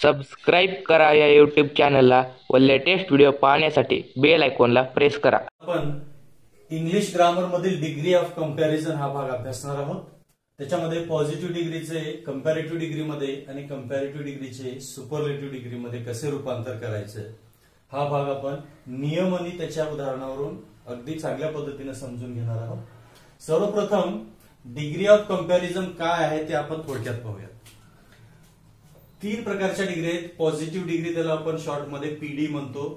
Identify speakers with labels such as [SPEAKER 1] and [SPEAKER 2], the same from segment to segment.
[SPEAKER 1] Subscribe करा या YouTube चॅनलला व लेटेस्ट व्हिडिओ पाहण्यासाठी बेल आयकॉनला प्रेस करा.
[SPEAKER 2] आपण इंग्लिश ग्रामर मधील डिग्री ऑफ कंपॅरिझन हा भाग अभ्यासणार आहोत. त्याच्यामध्ये पॉझिटिव्ह डिग्रीचे कंपॅरेटिव्ह डिग्रीमध्ये आणि कंपॅरेटिव्ह डिग्रीचे सुपरलेटिव्ह डिग्रीमध्ये कसे रूपांतर करायचे हा भाग आपण नियम आणि त्याच्या उदाहरणावरून अगदी चांगल्या पद्धतीने समजून घेणार आहोत. सर्वप्रथम डिग्री ऑफ कंपॅरिझन काय आहे ते आपण थोडक्यात पाहूया. 3 प्रकारच्या डिग्री आहेत. पॉझिटिव्ह डिग्री त्याला आपण शॉर्ट मध्ये पीडी म्हणतो,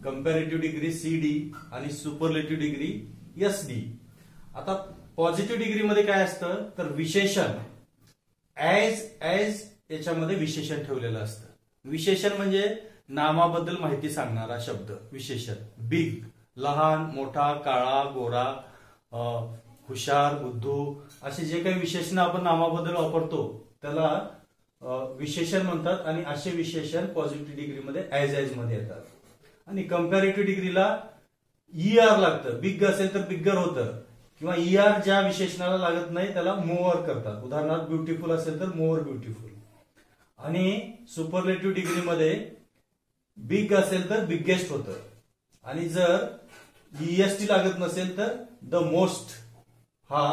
[SPEAKER 2] कंपॅरेटिव्ह डिग्री सीडी आणि सुपरलेटिव्ह डिग्री एसडी. आता पॉझिटिव्ह डिग्री मध्ये काय असतं तर विशेषण एज याच्यामध्ये विशेषण ठेवलेलं असतं. विशेषण म्हणजे नामाबद्दल माहिती सांगणारा शब्द विशेषण. बिग लहान, मोठा, काळा, गोरा, हुशार, बुद्धू असे जे काही विशेषण आपण नामाबद्दल वापरतो त्याला विशेषण म्हणतात आणि असे विशेषण पॉझिटिव्ह डिग्रीमध्ये एज मध्ये येतात. आणि कंपॅरेटिव्ह डिग्रीला ईआर लागतं. बिग असेल तर बिग्गर होतं किंवा ईआर ज्या विशेषणाला लागत नाही त्याला मोअर करतात. उदाहरणार्थ ब्युटिफुल असेल तर मोअर ब्युटिफुल. आणि सुपरलेटिव्ह डिग्रीमध्ये बिग असेल तर बिगेस्ट होतं आणि जर ईएसटी लागत नसेल तर द मोस्ट हा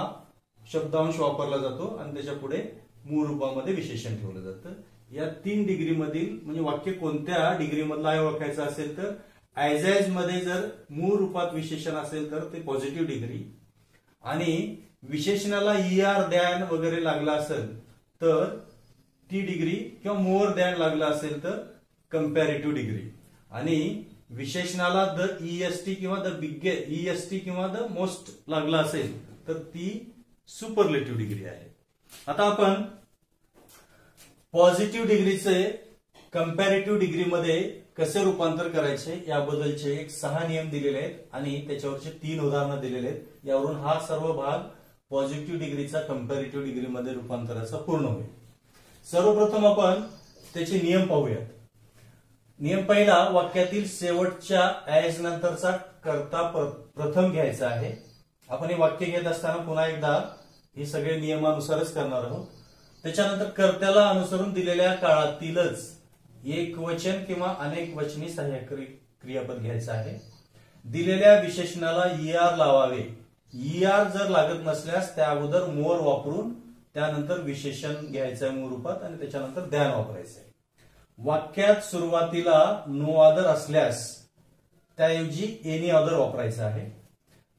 [SPEAKER 2] शब्दांश वापरला जातो आणि त्याच्या पुढे मूळ रूपामध्ये विशेषण ठेवलं जातं. या 3 डिग्री मधील म्हणजे वाक्य कोणत्या डिग्री मधला आहे ओळखायचं असेल तर एज मध्ये जर मूळ रूपात विशेषण असेल तर ते पॉझिटिव्ह डिग्री आणि विशेषणाला ईआर द्यान वगैरे लागला असेल तर ती डिग्री किंवा मोअर द्यान लागला असेल तर कंपॅरेटिव्ह डिग्री आणि विशेषणाला द ईएसटी किंवा द ईएसटी किंवा द मोस्ट लागला असेल तर ती सुपरलेटिव्ह डिग्री आहे. आता आपण पॉझिटिव्ह डिग्रीचे कंपॅरेटिव्ह डिग्रीमध्ये कसे रूपांतर करायचे याबद्दलचे 6 नियम दिलेले आहेत आणि त्याच्यावरचे 3 उदाहरणं दिलेले आहेत. यावरून हा सर्व भाग पॉझिटिव्ह डिग्रीचा कंपॅरेटिव्ह डिग्रीमध्ये रूपांतराचा पूर्ण होईल. सर्वप्रथम आपण त्याचे नियम पाहूयात. नियम पहिला, वाक्यातील शेवटच्या एज नंतरचा कर्ता प्रथम घ्यायचा आहे. आपण हे वाक्य घेत असताना पुन्हा एकदा हे सगळे नियमानुसारच करणार आहोत. त्याच्यानंतर कर्त्याला अनुसरून दिलेल्या काळातीलच एकवचन किंवा अनेक वचनी सहाय्यकारी क्रियापद घ्यायचं आहे. दिलेल्या विशेषणाला ईआर लावावे. ईआर जर लागत नसल्यास त्या अगोदर मोअर वापरून त्यानंतर विशेषण घ्यायचं आहे मूळ रूपात आणि त्याच्यानंतर द्यान वापरायचं आहे. वाक्यात सुरुवातीला नो अदर असल्यास त्याऐवजी एनी अदर वापरायचं आहे.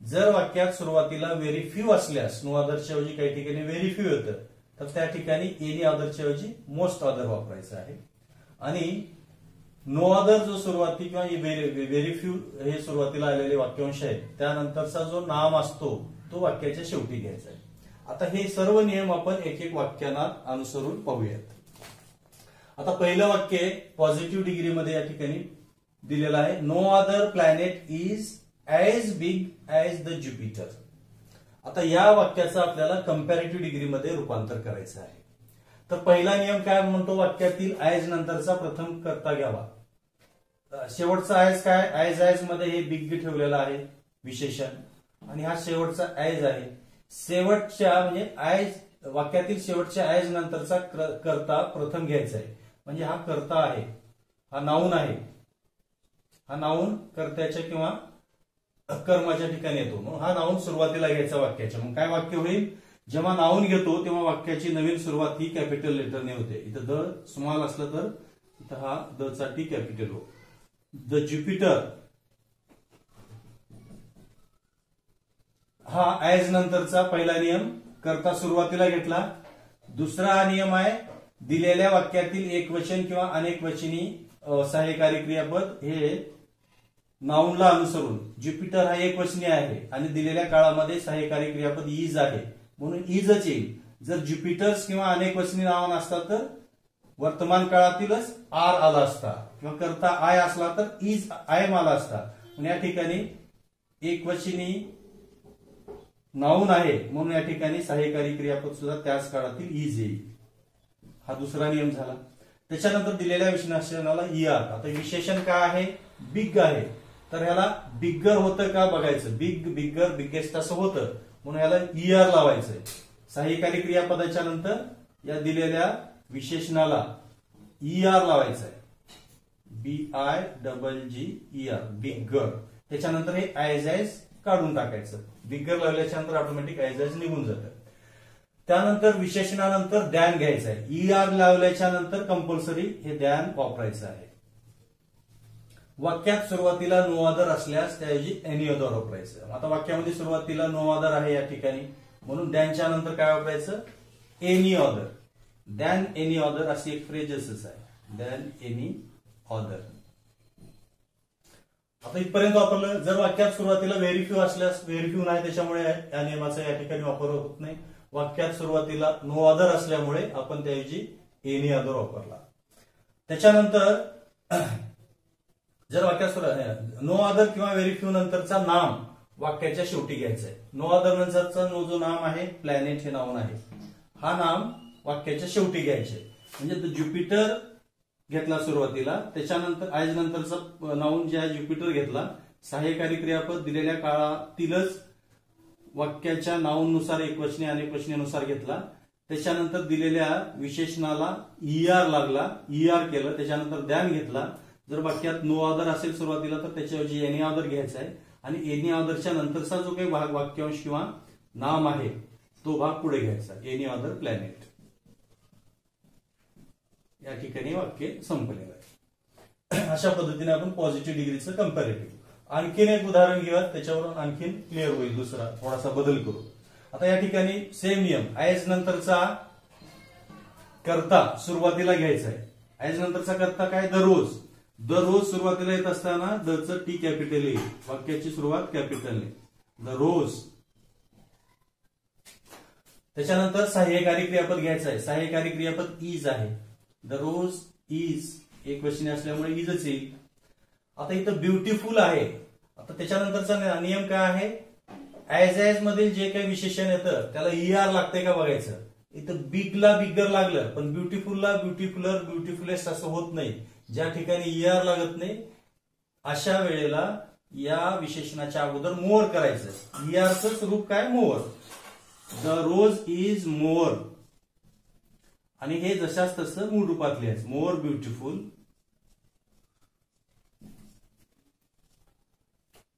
[SPEAKER 2] जर वाक्यात सुरुवातीला व्हेरी फ्यू असल्यास नो अदरच्या ऐवजी काही ठिकाणी व्हेरी फ्यू येतं तर त्या ठिकाणी एनी अदरच्या ऐवजी मोस्ट अदर वापरायचं आहे. आणि नो अदर जो सुरुवाती किंवा व्हेरी फ्यू हे सुरुवातीला आलेले वाक्यांश आहेत त्यानंतरचा जो नाम असतो तो वाक्याच्या शेवटी घ्यायचा आहे. आता हे सर्व नियम आपण एक एक वाक्यांना अनुसरून पाहूयात. आता पहिलं वाक्य पॉझिटिव्ह डिग्रीमध्ये या ठिकाणी दिलेलं आहे. No other planet is as big as the Jupiter. आता या वाक्याचं आपल्याला कंपॅरेटिव्ह डिग्रीमध्ये रूपांतर करायचं आहे. तर पहिला नियम काय म्हणतो, वाक्यातील एज नंतरचा प्रथम कर्ता घ्यावा. शेवटचा एज काय, एज मध्ये हे बिग ठेवलेला आहे विशेषण आणि हा शेवटचा एज आहे. शेवटच्या म्हणजे एज वाक्यातील शेवटच्या एज नंतरचा कर्ता प्रथम घ्यायचा आहे. म्हणजे हा कर्ता आहे, हा नाऊन आहे. हा नाऊन कर्त्याच्या किंवा कर्माच्या ठिकाणी येतो. मग हा नाऊन सुरुवातीला घ्यायचा वाक्याच्या. मग काय वाक्य होईल, जेव्हा नाऊन घेतो तेव्हा वाक्याची नवीन सुरुवात ही कॅपिटल लेटरने होते. इथं द स्मॉल असलं तर इथं हा द चा टी कॅपिटल हो. द ज्युपिटर हा एज नंतरचा पहिला नियम, कर्ता सुरुवातीला घेतला. दुसरा नियम आहे दिलेल्या वाक्यातील एकवचन किंवा अनेक वचनी सहाय्यकारी क्रियापद हे नाऊनला अनुसरून. ज्युपिटर हा एकवचनी आहे आणि दिलेल्या काळामध्ये सहाय्यकारी क्रियापद इज आहे म्हणून इजच येईल. जर ज्युपिटर्स किंवा अनेक वचनी नावं असतात तर वर्तमान काळातीलच आर आला असता किंवा कर्ता आय असला तर इज आय आला असता. पण या ठिकाणी एकवचनी नाऊन आहे म्हणून या ठिकाणी सहाय्यकारी क्रियापद सुद्धा त्याच काळातील इज येईल. हा दुसरा नियम झाला. त्याच्यानंतर दिलेल्या विशेषणाला ईआर. आता विशेषण काय आहे, बिग आहे तर ह्याला बिग्गर होतं का बघायचं. बिग, बिग्गर, बिगेस्ट असं होतं म्हणून याला ईआर लावायचंय. सहाय्यकारी क्रियापदाच्या नंतर या दिलेल्या विशेषणाला ER लावायचं आहे, BIGGER, बिगर. त्याच्यानंतर हे ऍज काढून टाकायचं. बिगर लावल्याच्या नंतर ऑटोमॅटिक ऍज निघून जातं. त्यानंतर विशेषणानंतर दॅन घ्यायचं आहे. ER लावल्याच्या नंतर कंपल्सरी हे दॅन वापरायचं आहे. वाक्यात सुरुवातीला नो अदर असल्यास त्याऐवजी एनी अदर वापरायचं. आता वाक्यामध्ये सुरुवातीला नो अदर आहे या ठिकाणी, म्हणून दॅनच्या नंतर काय वापरायचं, any other. Than any other अशी एक फ्रेजच आहे, दॅन एनी अदर. आता इथपर्यंत वापरलं. जर वाक्यात सुरुवातीला व्हेरी फ्यू असल्यास, व्हेरी फ्यू नाही त्याच्यामुळे या नियमाचा या ठिकाणी वापर होत नाही. वाक्यात सुरुवातीला नो अदर असल्यामुळे आपण त्याऐवजी एनी अदर वापरला. त्याच्यानंतर जर वाक्यात नो अदर किंवा व्हेरी फ्यू नंतरचा नाम वाक्याच्या शेवटी घ्यायचा आहे. नो अदर नंतरचा जो नाम आहे, प्लॅनेट हे नाऊन आहे, हा नाम वाक्याच्या शेवटी घ्यायचे. म्हणजे ज्युपिटर घेतला सुरुवातीला, त्याच्यानंतर आयज नंतरचा नाऊन जे आहे ज्युपिटर घेतला, सहाय्यकारी क्रियापद दिलेल्या काळातीलच वाक्याच्या नाऊननुसार एकवचनी अनेकवचनीनुसार घेतला. त्याच्यानंतर दिलेल्या विशेषणाला ER लागला, ER केलं. त्याच्यानंतर दॅन घेतला. जर वाक्यात नो अदर असेल सुरुवातीला तर त्याच्याऐवजी एनी अदर घ्यायचा आहे, आणि एनी अदरच्या नंतरचा जो काही भाग वाक्यांश किंवा नाम आहे तो भाग पुढे घ्यायचा, एनी अदर प्लॅनेट. या ठिकाणी वाक्य संपलेलं आहे. अशा पद्धतीने आपण पॉझिटिव्ह डिग्रीचं कंपॅरेटिव्ह. आणखीन एक उदाहरण घेऊयात, त्याच्यावरून आणखीन क्लिअर होईल. दुसरा थोडासा बदल करू. आता या ठिकाणी सेम नियम, ऍज नंतरचा कर्ता सुरुवातीला घ्यायचा आहे. ऍज नंतरचा कर्ता काय, दररोज. दररोज सुरुवातीला येत असताना दचं टी कॅपिटल येईल, वाक्याची सुरुवात कॅपिटलने, दररोज. त्याच्यानंतर सहाय्यकारी क्रियापद घ्यायचं आहे. सहाय्यकारी क्रियापद इज आहे. दररोज इज एकवचनी असल्यामुळे इजच येईल. आता इथं ब्युटिफुल आहे. आता त्याच्यानंतरचा नियम काय आहे, ऍज मधील जे काही विशेषण येतं त्याला ER लागतंय का बघायचं. इथं बिगला बिगर लागलं, पण ब्युटिफुलला ब्युटिफुलर, ब्युटिफुलेस्ट असं होत नाही. ज्या ठिकाणी ER लागत नाही अशा वेळेला या विशेषणाच्या अगोदर मोर करायचं. ERचं रूप काय, मोर. द रोज इज मोर, आणि हे जशाच तसं मूळ रूपात लिहायचं, मोर ब्युटिफुल,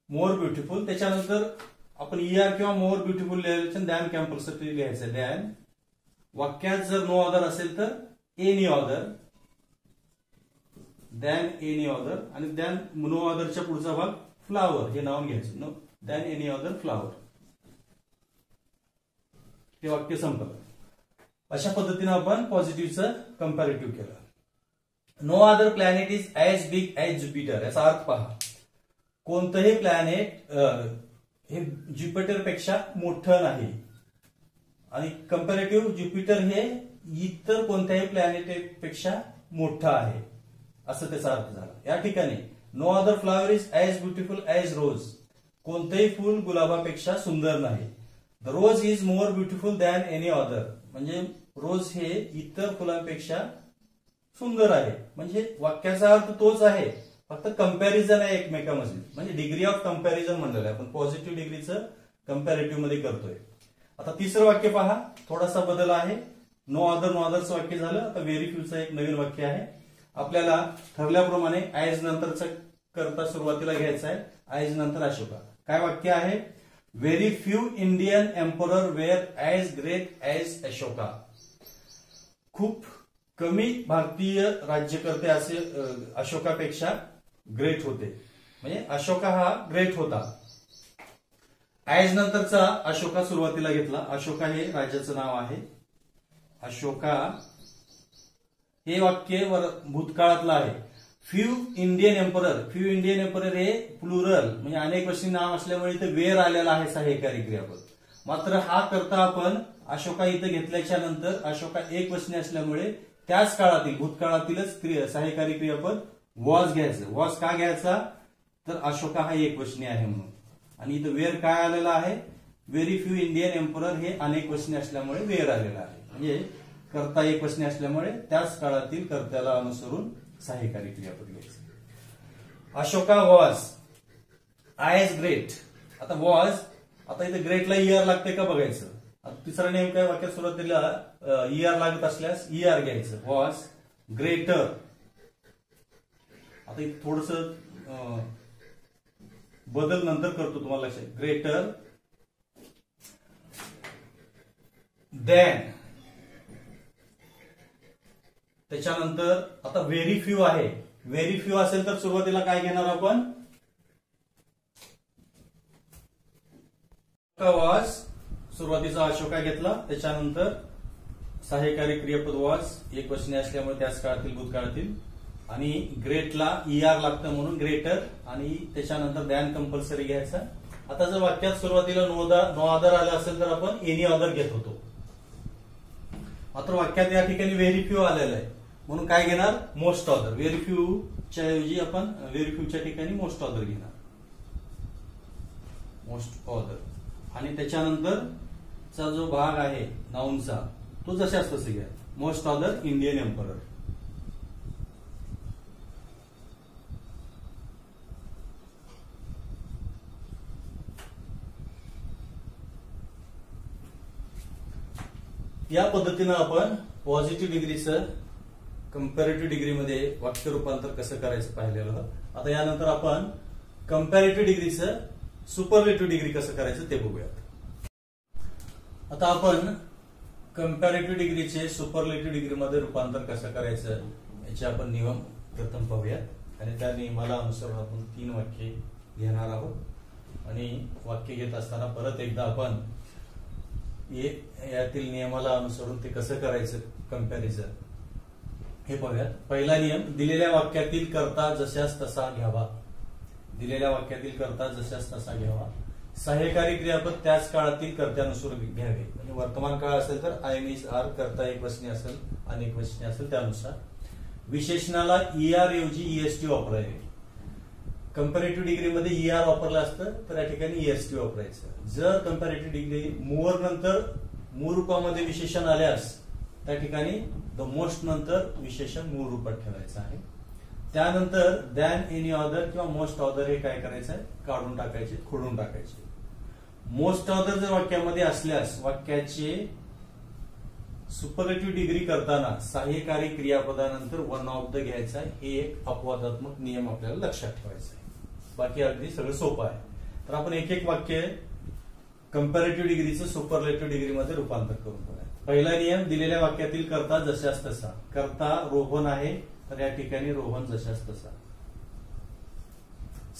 [SPEAKER 2] मोर ब्युटिफुल. त्याच्यानंतर आपण ER किंवा मोर ब्युटिफुल लिहायचं, दॅन कंपल्सरी लिहायचं. दॅन वाक्यात जर नो अदर असेल तर any other, than any other, आणि दॅन नो अदरच्या पुढचा भाग फ्लावर हे नाव घ्यायचं, no than any other flower. हे वाक्य संपलं. अशा पद्धतीने आपण पॉझिटिव्हचं कंपॅरेटिव्ह केलं. No other planet is as big as Jupiter. याचा अर्थ पहा, कोणतंही प्लॅनेट हे ज्युपिटर पेक्षा मोठं नाही, आणि कंपॅरेटिव्ह ज्युपिटर हे इतर कोणत्याही प्लॅनेट पेक्षा मोठं आहे, असं त्याचा अर्थ झाला. या ठिकाणी no other flower is as beautiful as rose. कोणतेही फुल गुलाबापेक्षा सुंदर नाही. The rose is more beautiful than any other. म्हणजे रोज हे इतर फुलांपेक्षा सुंदर आहे. म्हणजे वाक्याचा अर्थ तोच आहे, फक्त कंपॅरिझन आहे एकमेकांमध्ये. म्हणजे डिग्री ऑफ कंपॅरिझन म्हणलेलं आहे. आपण पॉझिटिव्ह डिग्रीचं कंपॅरेटिव्ह मध्ये करतोय. आता तिसरं वाक्य पहा, थोडासा बदल आहे. नो अदरचं वाक्य झालं. आता व्हेरी फ्यूचं एक नवीन वाक्य आहे. आपल्याला ठरल्याप्रमाणे ऍज नंतरचा कर्ता सुरुवातीला घ्यायचा आहे. ऍज नंतर अशोका. काय वाक्य आहे, very few Indian emperor were as great as Ashoka. खूप कमी भारतीय राज्यकर्ते असे अशोकापेक्षा ग्रेट होते. म्हणजे अशोका हा ग्रेट होता. ऍज नंतरचा अशोका सुरुवातीला घेतला. अशोका हे राजाचं नाव आहे. अशोका हे वाक्य भूतकाळातलं आहे. Few Indian emperor. Few Indian emperor हे प्लुरल म्हणजे अनेक वचनी नाव असल्यामुळे इथे वेअर आलेला आहे सहाय्यकारी क्रियापद. मात्र हा करता आपण अशोका इथं घेतल्याच्या नंतर अशोका एक वचनी असल्यामुळे त्याच काळातील भूतकाळातीलच सहाय्यकारी क्रियापद वॉज घ्यायचं. वॉज का घ्यायचा, तर अशोका हा एक वचनी आहे म्हणून. आणि इथं वेअर काय आलेला आहे, व्हेरी फ्यू इंडियन एम्परर हे अनेक वचनी असल्यामुळे वेअर आलेला आहे. म्हणजे कर्ता एक वचनी असल्यामुळे त्याच काळातील कर्त्याला अनुसरून सहाय्यकारी क्रियापद घ्यायचं. Ashoka was as great. आता वॉज, आता इथे ग्रेटला ER लागते का बघायचं. तिसरा नेम काय, वाक्यात सुरुवातीला ER लागत असल्यास ER घ्यायचं. वॉज ग्रेटर, आता इथे थोडस बदल नंतर करतो, तुम्हाला लक्षात, ग्रेटर दॅन, त्याच्यानंतर आता व्हेरी फ्यू आहे, व्हेरी फ्यू असेल तर सुरुवातीला काय घेणार आपण, वॉज, सुरुवातीचा अशोका घेतला, त्याच्यानंतर सहाय्यकारी क्रियापद वॉज एकवचनी असल्यामुळे त्याच काळातील भूतकाळातील, आणि ग्रेटला ER लागतं म्हणून ग्रेटर, आणि त्याच्यानंतर दॅन कंपल्सरी घ्यायचा. आता जर वाक्यात सुरुवातीला नो अदर आलं असेल तर आपण एनी अदर घेत होतो. मात्र वाक्यात या ठिकाणी व्हेरी फ्यू आलेलं आहे म्हणून काय घेणार, मोस्ट अदर. व्हेरी फ्यू च्या ऐवजी आपण व्हेरी फ्यूच्या ठिकाणी मोस्ट अदर घेणार, मोस्ट अदर. आणि त्याच्यानंतरचा जो भाग आहे नाऊनचा तो जशाच तसे घ्या, मोस्ट अदर इंडियन एम्परर. या पद्धतीनं आपण पॉझिटिव्ह डिग्रीचं कंपॅरेटिव्ह डिग्रीमध्ये वाक्य रूपांतर कसं करायचं पाहिलेलं. आता यानंतर आपण कंपॅरेटिव्ह डिग्रीचं सुपरलेटिव्ह डिग्री कसं करायचं ते बघूयात. आता आपण कंपॅरेटिव्ह डिग्रीचे सुपरलेटिव्ह डिग्रीमध्ये रूपांतर कसं करायचं याचे आपण नियम प्रथम पाहूयात, आणि त्या नियमाला अनुसरून आपण 3 वाक्ये घेणार आहोत. आणि वाक्य घेत असताना परत एकदा आपण यातील नियमाला अनुसरून ते कसं करायचं कंपॅरिझन हे पाहूयात. पहिला नियम, दिलेल्या वाक्यातील कर्ता जशास तसा घ्यावा. दिलेल्या वाक्यातील कर्ता जशास तसा घ्यावा. सहाय्यकारी क्रियापद त्याच काळातील कर्त्यानुसार घ्यावे. म्हणजे वर्तमान काळ असेल तर IM is are, कर्ता एकवचनी असेल अनेक वचनी असेल त्यानुसार. विशेषणाला ER ऐवजी EST वापरावे. कंपॅरेटिव्ह डिग्रीमध्ये ER वापरलं असतं तर या ठिकाणी EST वापरायचं. जर कंपॅरेटिव्ह डिग्री मूवर नंतर मूळ रूपामध्ये विशेषण आल्यास त्या ठिकाणी द मोस्ट नंतर विशेषण मूळ रूपात ठेवायचं आहे. त्यानंतर दॅन एनी अदर किंवा मोस्ट अदर हे काय करायचं आहे, काढून टाकायचे, खोडून टाकायचे. मोस्ट अदर जर वाक्यामध्ये असल्यास वाक्याचे सुपरलेटिव्ह डिग्री करताना सहाय्यकारी क्रियापदानंतर वन ऑफ द घ्यायचा. हे एक अपवादात्मक नियम आपल्याला लक्षात ठेवायचा आहे. बाकी अगदी सगळं सोपं आहे. तर आपण एक एक वाक्य कंपॅरेटिव्ह डिग्रीचं सुपरलेटिव्ह डिग्रीमध्ये रूपांतर करून बघा. पहिला नियम, दिलेल्या वाक्यातील कर्ता जशास तसा. कर्ता रोहन आहे तर या ठिकाणी रोहन जशास तसा.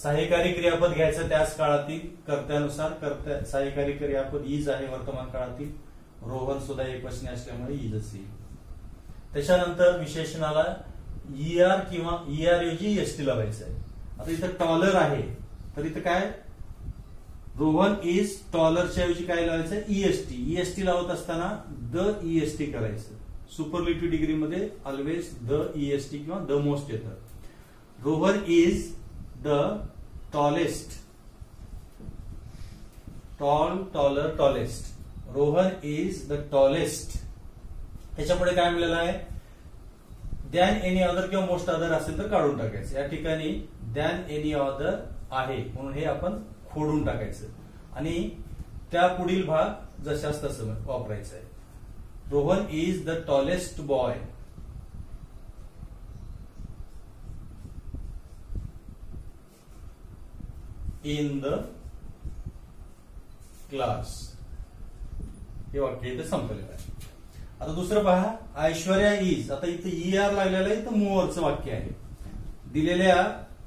[SPEAKER 2] सहाय्यकारी क्रियापद घ्यायचं त्याच काळातील कर्त्यानुसार. सहाय्यकारी क्रियापद इज आहे वर्तमान काळातील. रोहन सुद्धा एकवचनी असल्यामुळे इजच येईल. त्याच्यानंतर विशेषणाला ER किंवा ER ऐवजी EST लावायचं आहे. आता इथं टॉलर आहे तर इथं काय, रोहन इज टॉलरच्या ऐवजी काय लावायचं, EST. EST लावत असताना द EST करायचं. सुपरलेटिव्ह डिग्रीमध्ये ऑलवेज द EST किंवा द मोस्ट येतं. Rohan is the tallest. Taller, tallest. Rohan is the tallest. त्याच्यापुढे काय मिळालं आहे, दॅन एनी अदर किंवा मोस्ट अदर असेल तर काढून टाकायचं. या ठिकाणी दॅन एनी अदर आहे म्हणून हे आपण खोडून टाकायचं आणि त्या पुढील भाग जशास तसं वापरायचं आहे. Rohan is the tallest boy. In the class. हे वाक्य इथे संपलेलं आहे. आता दुसरं पहा, ऐश्वर्या इज. आता इथे ER लागलेलं आहे तर मोअरचं वाक्य आहे. दिलेल्या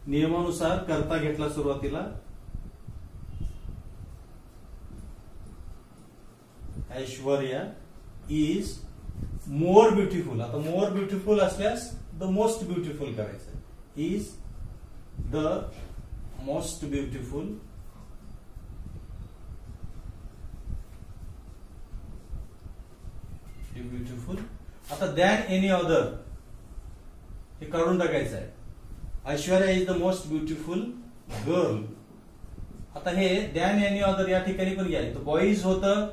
[SPEAKER 2] नियमानुसार कर्ता घेतला सुरुवातीला. Aishwarya is more beautiful. आता मोर ब्युटिफुल असल्यास द मोस्ट ब्युटिफुल करायचं. Is the most beautiful. Beautiful. आता दॅन एनी अदर हे काढून टाकायचं आहे. Aishwarya is the most beautiful girl. आता हे दॅन एनी अदर या ठिकाणी पण घ्या. बॉईज होतं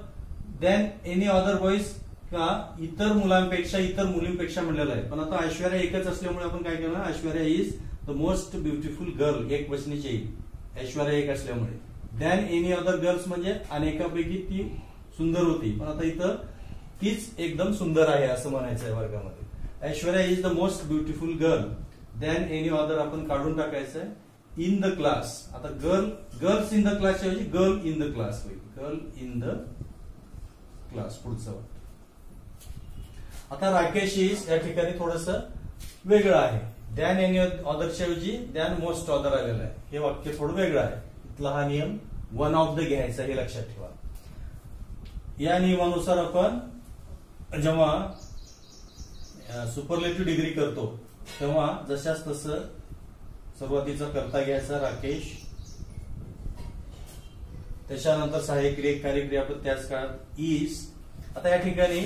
[SPEAKER 2] दॅन एनी अदर बॉईज किंवा इतर मुलांपेक्षा इतर मुलींपेक्षा म्हणलेलं आहे. पण आता ऐश्वर्या एकच असल्यामुळे आपण काय केलं, Aishwarya is the most beautiful girl एक वचनीची येईल. ऐश्वर्या एक असल्यामुळे. दॅन एनी अदर गर्ल्स म्हणजे अनेकापैकी ती सुंदर होती पण आता इथं तीच एकदम सुंदर आहे असं म्हणायचं आहे वर्गामध्ये. Aishwarya is the most beautiful girl than any other आपण काढून टाकायचं आहे. इन द क्लास, आता गर्ल्स इन द क्लास ऐवजी गर्ल इन द क्लास होईल. गर्ल इन द क्लास पुढचं. आता राकेश इज या ठिकाणी थोडस वेगळं आहे. दॅन एनी अदरच्या ऐवजी दॅन मोस्ट अदर आलेलं आहे. हे वाक्य थोडं वेगळं आहे. इथला हा नियम वन ऑफ द घ्यायचा हे लक्षात ठेवा. या नियमानुसार आपण जेव्हा सुपरलेटिव्ह डिग्री करतो तेव्हा जशाच तसं सुरुवातीचा कर्ता घ्यायचा राकेश, त्याच्यानंतर सहाय्यक कार्यक्रियापद त्याच काळात इज. आता या ठिकाणी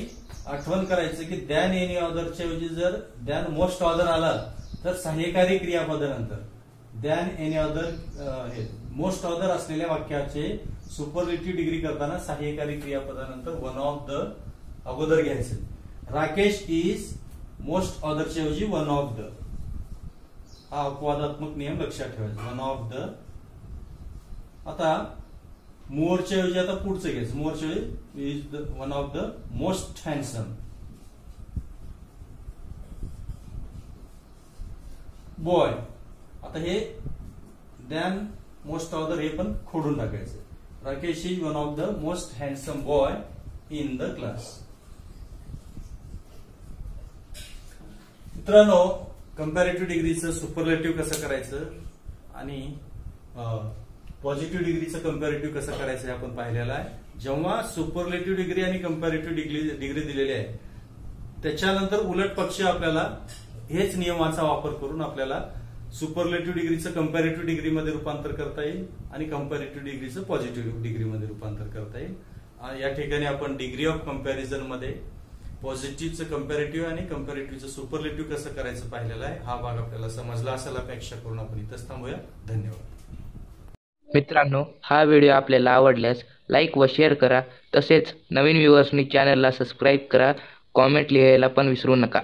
[SPEAKER 2] आठवण करायचं की दॅन एनी ऑदरच्या ऐवजी जर दॅन मोस्ट ऑदर आला तर सहाय्यकारी क्रियापदानंतर than any other most other असलेल्या वाक्याचे सुपरलेटिव्ह डिग्री करताना सहाय्यकारी क्रियापदानंतर वन ऑफ द अगोदर घ्यायचे. राकेश इज मोस्ट ऑदरच्या ऐवजी वन ऑफ द. हा अपवादात्मक नियम लक्षात ठेवायचा. One of the. आता मोरच्या ऐवजी आता पुढचं घ्यायचं. मोरच्या ऐवजी is the one of the most handsome. Boy, आता हे दॅन मोस्ट ऑदर हे पण खोडून टाकायचं. Rakesh is one of the most handsome boy in the class. मित्रांनो, कंपॅरेटिव्ह डिग्रीचं सुपरलेटिव्ह कसं करायचं आणि पॉझिटिव्ह डिग्रीचं कंपॅरेटिव्ह कसं करायचं हे आपण पाहिलेलं आहे. जेव्हा सुपरलेटिव्ह डिग्री आणि कंपॅरेटिव्ह डिग्री दिलेली आहे त्याच्यानंतर उलट पक्ष आपल्याला हेच नियमाचा वापर करून आपल्याला सुपरलेटिव्ह डिग्रीचं कंपॅरेटिव्ह डिग्रीमध्ये रूपांतर करता येईल आणि कंपॅरेटिव्ह डिग्रीचं पॉझिटिव्ह डिग्रीमध्ये रूपांतर करता येईल. या ठिकाणी आपण डिग्री ऑफ कंपॅरिझन मध्ये पॉझिटिव्हचं कंपॅरेटिव्ह आणि कंपॅरेटिव्हचं सुपरलेटिव्ह कसं करायचं पाहिलेलं आहे. हा भाग आपल्याला समजला असेल अपेक्षा करून आपण इथंच थांबूया. धन्यवाद.
[SPEAKER 1] मित्रांनो, हा व्हिडिओ आपल्याला आवडल्यास लाईक व शेअर करा. तसेच नवीन व्ह्यूअर्सनी चॅनलला सबस्क्राईब करा. कॉमेंट लिहायला पण विसरू नका.